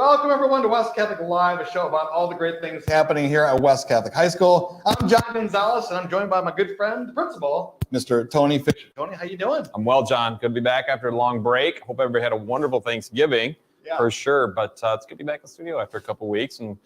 Welcome, everyone, to West Catholic Live, a show about all the great things happening here at West Catholic High School. I'm John Gonzalez, and I'm joined by my good friend, the principal, Mr. Tony Fischer. Tony, how you doing? I'm well, John. Good to be back after a long break. Hope everybody had a wonderful Thanksgiving, for sure. But it's good to be back in the studio after a couple weeks, and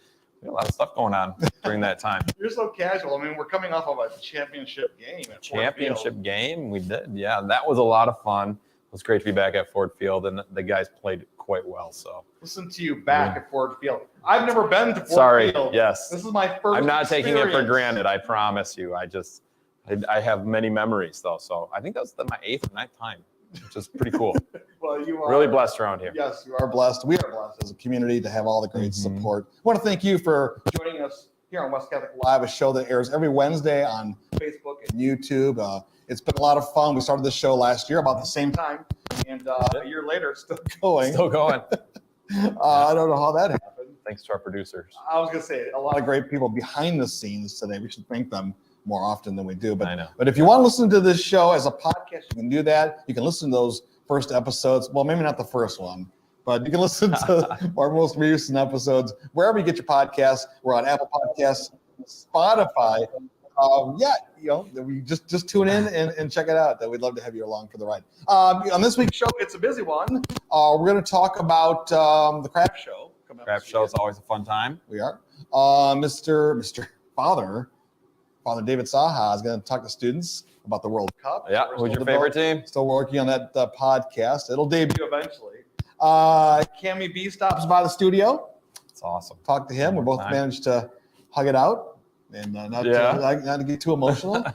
we had a lot of stuff going on during that time. You're so casual. I mean, we're coming off of a championship game at Championship game, we did. Yeah, that was a lot of fun. It was great to be back at Ford Field, and the guys played quite well. So listen to you back at Ford Field. I've never been to Ford Field. Yes. This is my first I'm not taking it for experience. granted, I promise you. I have many memories, though. So I think that was my 8th or 9th time, which is pretty cool. Well, you are really blessed around here. Yes, you are blessed. We are blessed as a community to have all the great support. I want to thank you for joining us here on West Catholic Live, a show that airs every Wednesday on Facebook and YouTube. It's been a lot of fun. We started this show last year about the same time, and a year later, it's still going. Still going. I don't know how that happened. Thanks to our producers. I was going to say, a lot of great people behind the scenes today. We should thank them more often than we do. But, I know. But if you want to listen to this show as a podcast, you can do that. You can listen to those first episodes. Well, maybe not the first one, but you can listen to our most recent episodes wherever you get your podcasts. We're on Apple Podcasts, Spotify. We just tune in and check it out. We'd love to have you along for the ride. On this week's show, it's a busy one. We're going to talk about the craft show. Craft show is always a fun time. We are. Mr. Father David Saha is going to talk to students about the World Cup. Yeah, who's your favorite team? Still working on that podcast. It'll debut eventually. Cammy B stops by the studio. It's awesome. Talk to him. We both managed to hug it out and not to get too emotional.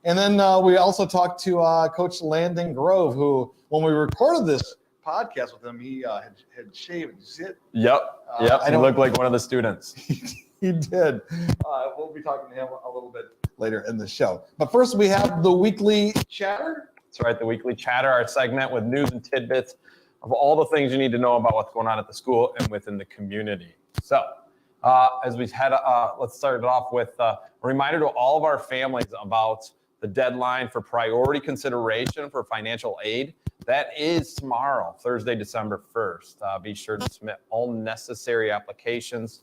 And then we also talked to Coach Landon Grove, who, when we recorded this podcast with him, he had shaved. Did you see it? Yep. He looked like one of the students. He did. We'll be talking to him a little bit later in the show. But first, we have the weekly chatter. That's right, the weekly chatter, our segment with news and tidbits of all the things you need to know about what's going on at the school and within the community. So, as we head, let's start it off with a reminder to all of our families about the deadline for priority consideration for financial aid. That is tomorrow, Thursday, December 1st. Be sure to submit all necessary applications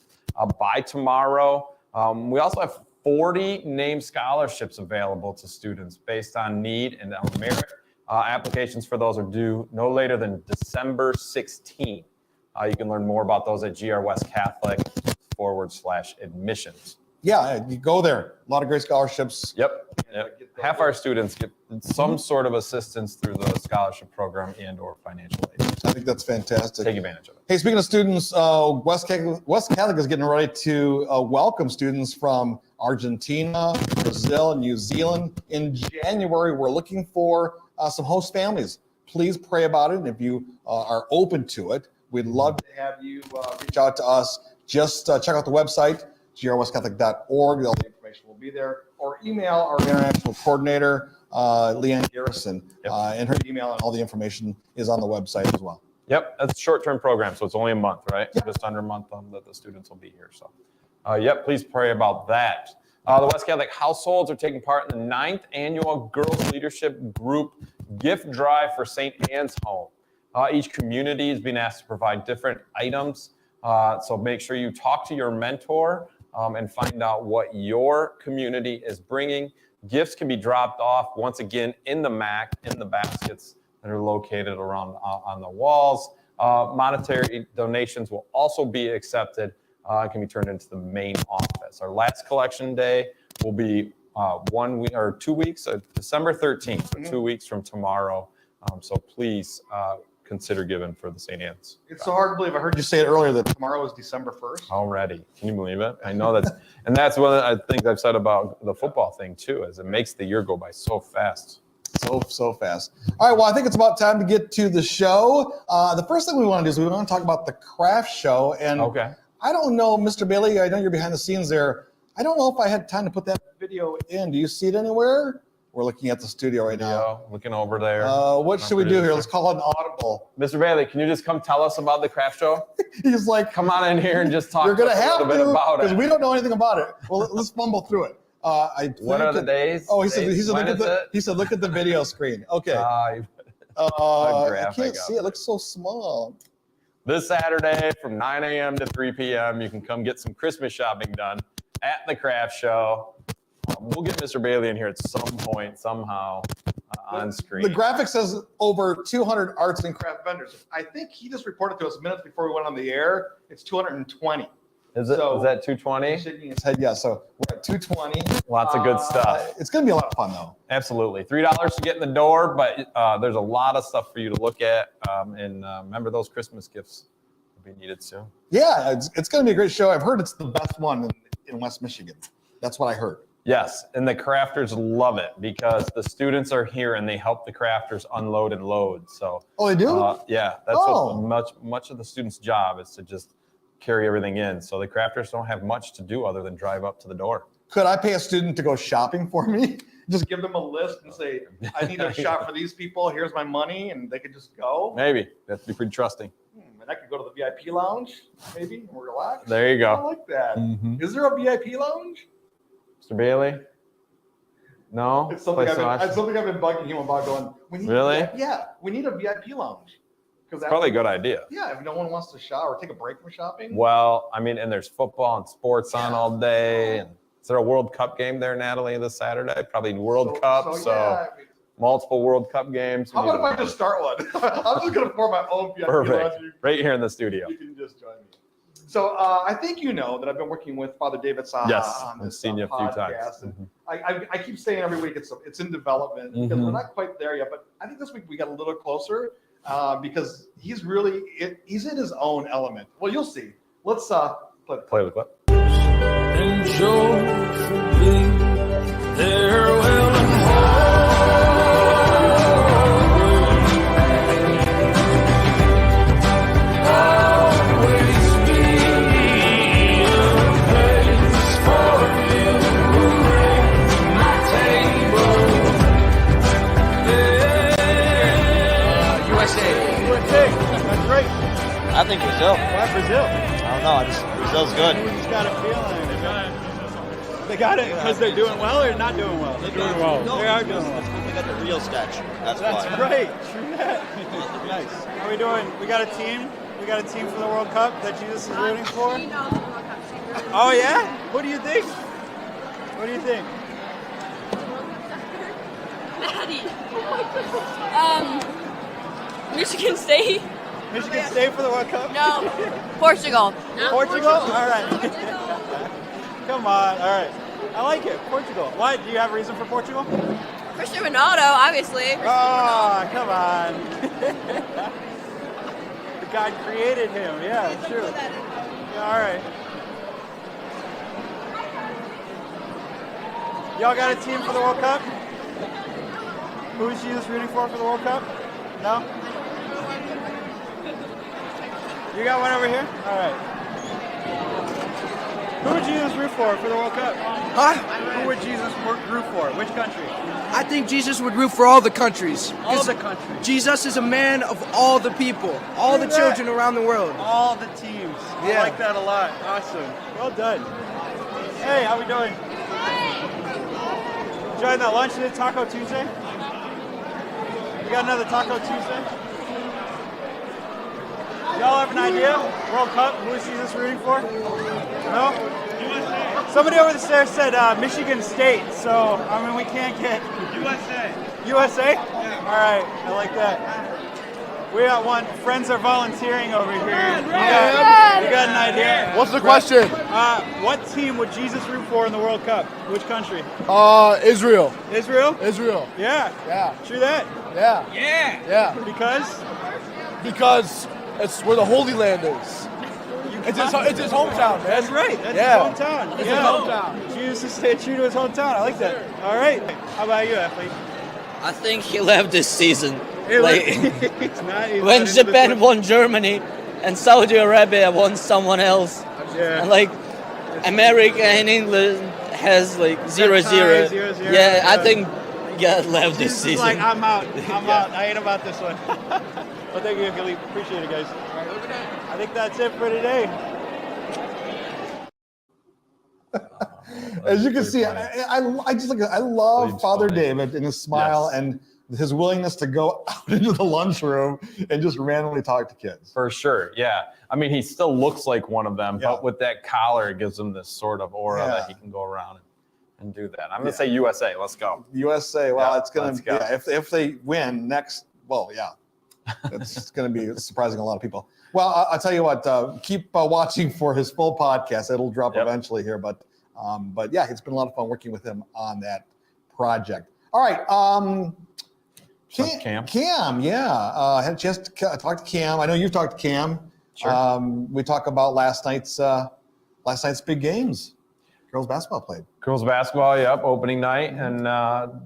by tomorrow. We also have 40 named scholarships available to students based on need and merit. Applications for those are due no later than December 16th. You can learn more about those at grwestcatholic.org/admissions. Yeah, you go there. A lot of great scholarships. Yep. Half our students get some sort of assistance through the scholarship program and or financial aid. I think that's fantastic. Take advantage of it. Hey, speaking of students, West Catholic is getting ready to welcome students from Argentina, Brazil, and New Zealand. In January, we're looking for some host families. Please pray about it. And if you are open to it, we'd love to have you reach out to us. Just check out the website, grwestcatholic.org. All the information will be there. Or email our international coordinator, Leanne Garrison. And her email and all the information is on the website as well. Yep, that's a short-term program, so it's only a month, right? Yep. Just under a month that the students will be here. So, please pray about that. The West Catholic households are taking part in the 9th annual Girls Leadership Group gift drive for St. Anne's Home. Each community is being asked to provide different items. So make sure you talk to your mentor and find out what your community is bringing. Gifts can be dropped off once again in the MAC, in the baskets that are located around on the walls. Monetary donations will also be accepted. It can be turned into the main office. Our last collection day will be 1 week or 2 weeks, December 13th, so 2 weeks from tomorrow. So please consider giving for the St. Anne's. It's so hard to believe. I heard you say it earlier that tomorrow is December 1st. Already. Can you believe it? I know that's one of the things I've said about the football thing too, is it makes the year go by so fast. So fast. All right, well, I think it's about time to get to the show. The first thing we want to do is we want to talk about the craft show. And I don't know, Mr. Bailey, I know you're behind the scenes there. I don't know if I had time to put that video in. Do you see it anywhere? We're looking at the studio right now. Looking over there. What should we do here? Let's call it an audible. Mr. Bailey, can you just come tell us about the craft show? He's like, come on in here and just talk you're gonna have a little bit about it. Because we don't know anything about it. Well, let's fumble through it. What are the days? Oh, he said look at the video screen. Okay. I can't see it. It looks so small. this Saturday from 9 a.m. to 3 p.m. You can come get some Christmas shopping done at the craft show. We'll get Mr. Bailey in here at some point, somehow, on screen. The graphic says over 200 arts and craft vendors. I think he just reported to us minutes before we went on the air. It's 220. Is that 220? He's shaking his head, yeah. So we're at 220. Lots of good stuff. It's going to be a lot of fun, though. Absolutely. $3 to get in the door, but there's a lot of stuff for you to look at. And remember, those Christmas gifts will be needed soon. Yeah, it's going to be a great show. I've heard it's the best one in West Michigan. That's what I heard. Yes, and the crafters love it because the students are here and they help the crafters unload and load. So. Oh, they do? Yeah, that's what much of the students' job is, to just carry everything in. So the crafters don't have much to do other than drive up to the door. Could I pay a student to go shopping for me? Just give them a list and say, I need to shop for these people. Here's my money. And they could just go. Maybe. That'd be pretty trusting. And I could go to the VIP lounge, maybe, and relax. There you go. I like that. Mm-hmm. Is there a VIP lounge? Mr. Bailey? No? It's something I've been bugging him about going, really? Yeah, we need a VIP lounge. That's probably a good idea. Yeah, if no one wants to shop or take a break from shopping. Well, I mean, and there's football and sports on all day. And is there a World Cup game there, Natalie, this Saturday? Probably World Cup. So multiple World Cup games. How about if I just start one? I'm just going to form my own VIP lounge. Perfect. Right here in the studio. You can just join me. So I think you know that I've been working with Father David Saha on this I've seen you a few times. And I keep saying every week it's in development because we're not quite there yet. But I think this week we got a little closer because he's in his own element. Well, you'll see. Let's play the clip. And joyfully there will I think Brazil. Why Brazil? I don't know. Brazil's good. We just got a feeling. They got it because they're doing well or not doing well? They're doing well. They are doing well. They got the real sketch. That's why. Right. True that. Nice. How are we doing? We got a team. We got a team for the World Cup that Jesus is rooting for. Oh yeah? What do you think? What do you think? Maddie. Michigan State. Michigan State for the World Cup? No, Portugal. Portugal? All right. Come on. All right. I like it. Portugal. Why? Do you have a reason for Portugal? Fischer Ronaldo, obviously. Oh, come on. God created him. Yeah, true. Yeah, all right. Y'all got a team for the World Cup? Who is Jesus rooting for the World Cup? No? You got one over here? All right. Who would Jesus root for the World Cup? Huh? Who would Jesus root for? Which country? I think Jesus would root for all the countries. All the countries. Jesus is a man of all the people, all the children around the world. All the teams. I like that a lot. Awesome. Well done. Hey, how we doing? Enjoying that lunch today, Taco Tuesday? We got another Taco Tuesday? Y'all have an idea? World Cup, who is Jesus rooting for? No? USA. Somebody over there said Michigan State, so, I mean, we can't get... USA. USA? Yeah. All right, I like that. We got one. Friends are volunteering over here. We got an idea. What's the question? What team would Jesus root for in the World Cup? Which country? Israel. Israel? Israel. Yeah. Yeah. True that? Yeah. Yeah. Yeah. Because it's where the Holy Land is. It's his hometown, man. That's right. That's his hometown. It's his hometown. Jesus stayed true to his hometown. I like that. All right. How about you, athlete? I think he left this season. When Japan won Germany and Saudi Arabia won someone else. Yeah. And America and England has 0-0. Yeah, I think God left this season. Like, I'm out. I ain't about this one. Well, thank you, Philippe. Appreciate it, guys. I think that's it for today. As you can see, I love Father David and his smile, and his willingness to go out into the lunchroom and just randomly talk to kids. For sure, yeah. I mean, he still looks like one of them, but with that collar, it gives him this sort of aura that he can go around and do that. I'm going to say USA. Let's go. USA. Well, it's going to be, go. if they win next, well, yeah, it's going to be surprising a lot of people. Well, I'll tell you what, keep watching for his full podcast. It'll drop eventually here, but yeah, it's been a lot of fun working with him on that project. All right. Cam, yeah. Had a chance to talk to Cam. I know you've talked to Cam. Sure. We talk about last night's big games. Girls basketball played. Girls basketball, opening night. And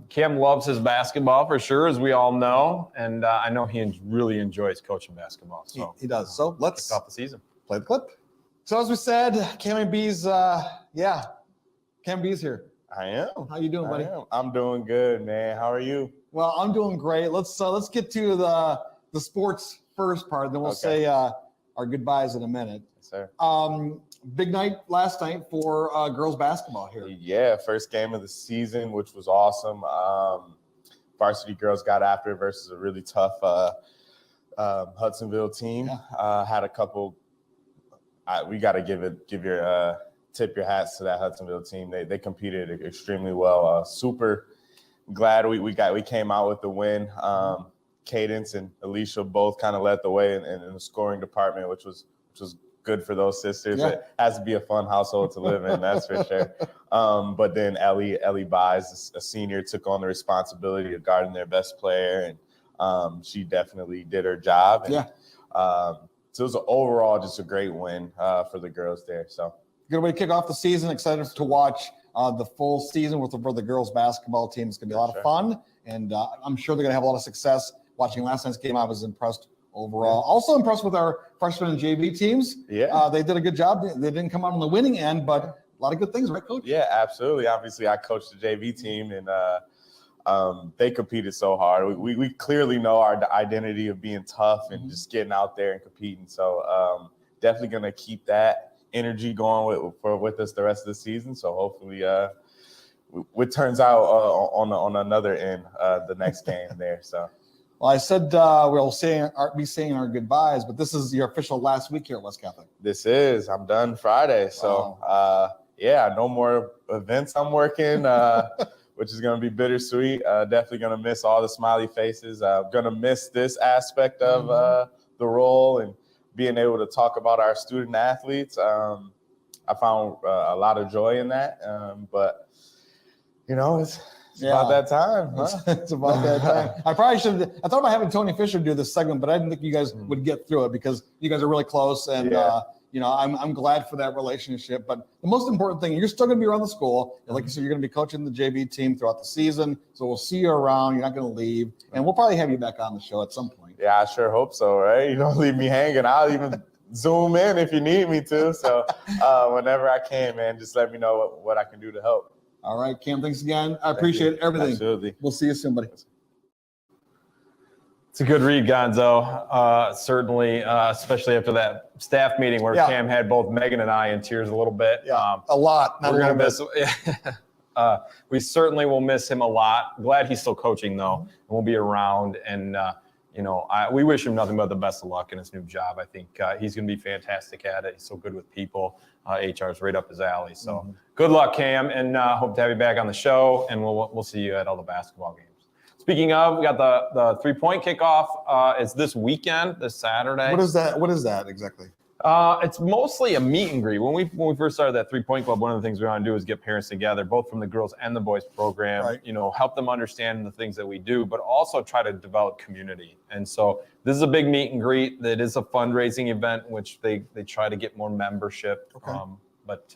Cam loves his basketball for sure, as we all know. And I know he really enjoys coaching basketball. So he does. So let's kick off the season. Play the clip. So as we said, Cam B's, Cam B's here. I am. How you doing, buddy? I'm doing good, man. How are you? Well, I'm doing great. Let's get to the sports first part, then we'll say our goodbyes in a minute. Yes, sir. Big night last night for girls basketball here. Yeah, first game of the season, which was awesome. Varsity girls got after it versus a really tough Hudsonville team. Had a couple. We got to tip your hats to that Hudsonville team. They competed extremely well. Super glad we came out with the win. Cadence and Alicia both kind of led the way in the scoring department, which was good for those sisters. Yeah. It has to be a fun household to live in, that's for sure. But then Ellie Buys, a senior, took on the responsibility of guarding their best player, and she definitely did her job. And, so it was overall just a great win for the girls there. So good way to kick off the season. Excited to watch the full season for the girls basketball team. It's going to be a lot of fun, and I'm sure they're going to have a lot of success. Watching last night's game, I was impressed overall. Also impressed with our freshman and JV teams. Yeah. They did a good job. They didn't come out on the winning end, but a lot of good things, right, Coach? Yeah, absolutely. Obviously, I coached the JV team, and they competed so hard. We clearly know our identity of being tough and just getting out there and competing. So definitely going to keep that energy going with us the rest of the season. So hopefully it turns out on another end the next game there. So. Well, I said we'll be saying our goodbyes, but this is your official last week here at West Catholic. This is. I'm done Friday. So, no more events I'm working, which is going to be bittersweet. Definitely going to miss all the smiley faces. Going to miss this aspect of the role and being able to talk about our student athletes. I found a lot of joy in that. But, it's about that time. Huh? It's about that time. I thought about having Tony Fischer do this segment, but I didn't think you guys would get through it because you guys are really close. And, I'm glad for that relationship. But the most important thing, you're still going to be around the school. And like you said, you're going to be coaching the JV team throughout the season. So we'll see you around. You're not going to leave. And we'll probably have you back on the show at some point. Yeah, I sure hope so, right? You don't leave me hanging. I'll even Zoom in if you need me to. So whenever I can, man, just let me know what I can do to help. All right, Cam, thanks again. I appreciate everything. Absolutely. We'll see you soon, buddy. It's a good read, Gonzo. Certainly, especially after that staff meeting where Cam had both Megan and I in tears a little bit. Yeah, a lot. We're going to miss. We certainly will miss him a lot. Glad he's still coaching, though, and we'll be around. And, we wish him nothing but the best of luck in his new job. I think he's going to be fantastic at it. He's so good with people. HR is right up his alley. So good luck, Cam, and hope to have you back on the show. And we'll see you at all the basketball games. Speaking of, we got the 3-point kickoff. It's this weekend, this Saturday. What is that? What is that exactly? It's mostly a meet and greet. When we first started that 3-point club, one of the things we want to do is get parents together, both from the girls and the boys program, right. Help them understand the things that we do, but also try to develop community. And so this is a big meet and greet. That is a fundraising event in which they try to get more membership. Okay. But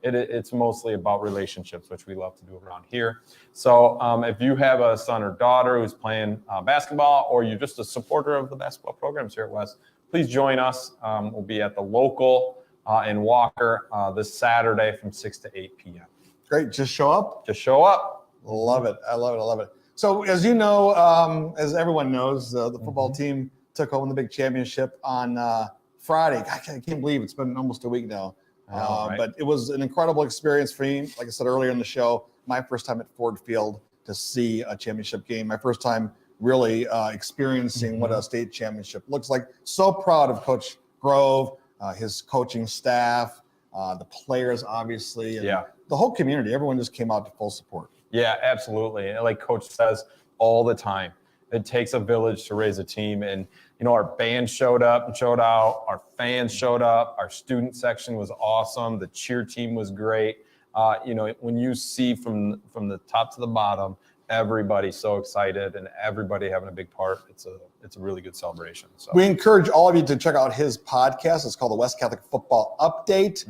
it's mostly about relationships, which we love to do around here. So if you have a son or daughter who's playing basketball, or you're just a supporter of the basketball programs here at West, please join us. We'll be at the local in Walker this Saturday from 6 to 8 p.m. Great. Just show up? Just show up. Love it. I love it. So as you know, as everyone knows, the football team took home the big championship on Friday. I can't believe it's been almost a week now. Right? But it was an incredible experience for me. Like I said earlier in the show, my first time at Ford Field to see a championship game. My first time really experiencing what a state championship looks like. So proud of Coach Grove, his coaching staff, the players, obviously, and the whole community. Everyone just came out to full support. Yeah, absolutely. And like Coach says all the time, it takes a village to raise a team. And, our band showed up and showed out. Our fans showed up. Our student section was awesome. The cheer team was great. When you see from the top to the bottom, everybody's so excited and everybody having a big part, it's a really good celebration. So we encourage all of you to check out his podcast. It's called the West Catholic Football Update.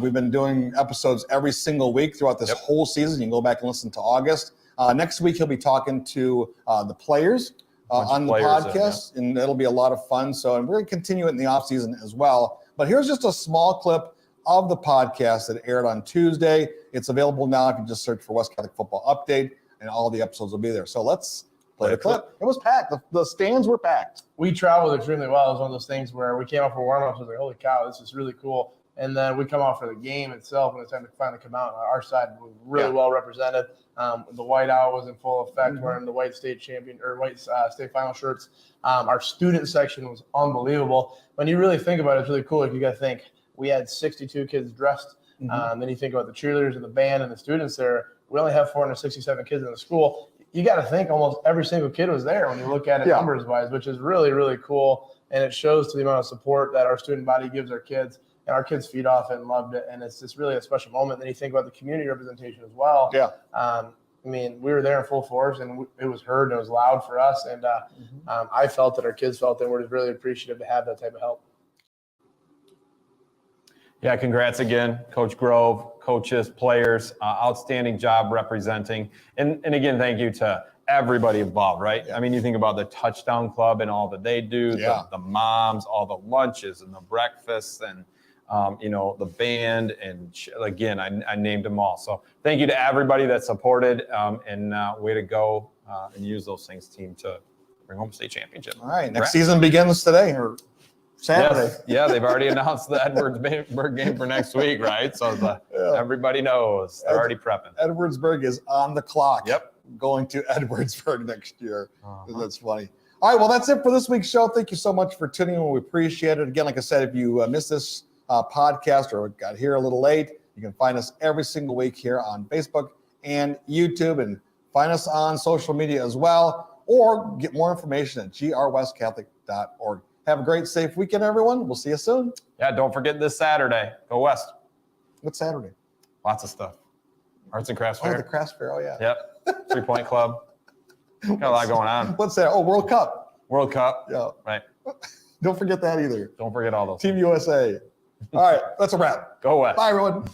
We've been doing episodes every single week throughout this whole season. You can go back and listen to August. Next week, he'll be talking to the players on the podcast, and it'll be a lot of fun. So, and we're going to continue it in the off season as well. But here's just a small clip of the podcast that aired on Tuesday. It's available now if you just search for West Catholic Football Update, and all the episodes will be there. So let's play the clip. It was packed. The stands were packed. We traveled extremely well. It was one of those things where we came out for warm-ups. I was like, holy cow, this is really cool. And then we come out for the game itself when it's time to finally come out. Our side was really well represented. The white owl was in full effect, wearing the white state state final shirts. Our student section was unbelievable. When you really think about it, it's really cool. Like, you got to think, we had 62 kids dressed. Then you think about the cheerleaders and the band and the students there. We only have 467 kids in the school. You got to think almost every single kid was there when you look at it numbers wise, which is really, really cool. And it shows to the amount of support that our student body gives our kids. And our kids feed off it and loved it. And it's just really a special moment. Then you think about the community representation as well. We were there in full force, and it was heard and it was loud for us. And I felt that our kids felt that we're just really appreciative to have that type of help. Yeah, congrats again, Coach Grove, coaches, players, outstanding job representing. And again, thank you to everybody involved, right? I mean, you think about the touchdown club and all that they do, the moms, all the lunches and the breakfasts and, the band. And again, I named them all. So thank you to everybody that supported and way to go and use those things team to bring home a state championship. All right. Next season begins today or Saturday. Yes. Yeah, they've already announced the Edwardsburg game for next week, right? So everybody knows. They're already prepping. Edwardsburg is on the clock. Going to Edwardsburg next year. That's funny. All right, well, that's it for this week's show. Thank you so much for tuning in. We appreciate it. Again, like I said, if you missed this podcast or got here a little late, you can find us every single week here on Facebook and YouTube, and find us on social media as well, or get more information at grwestcatholic.org. Have a great, safe weekend, everyone. We'll see you soon. Yeah, don't forget this Saturday. Go West. What Saturday? Lots of stuff. Arts and Crafts Fair. Oh, the Crafts Fair. Oh, yeah. Yep. 3 Point Club. Got a lot going on. What's that? Oh, World Cup. World Cup. Yeah. Right. Don't forget that either. Don't forget all those. Team USA. All right. That's a wrap. Go West. Bye, everyone.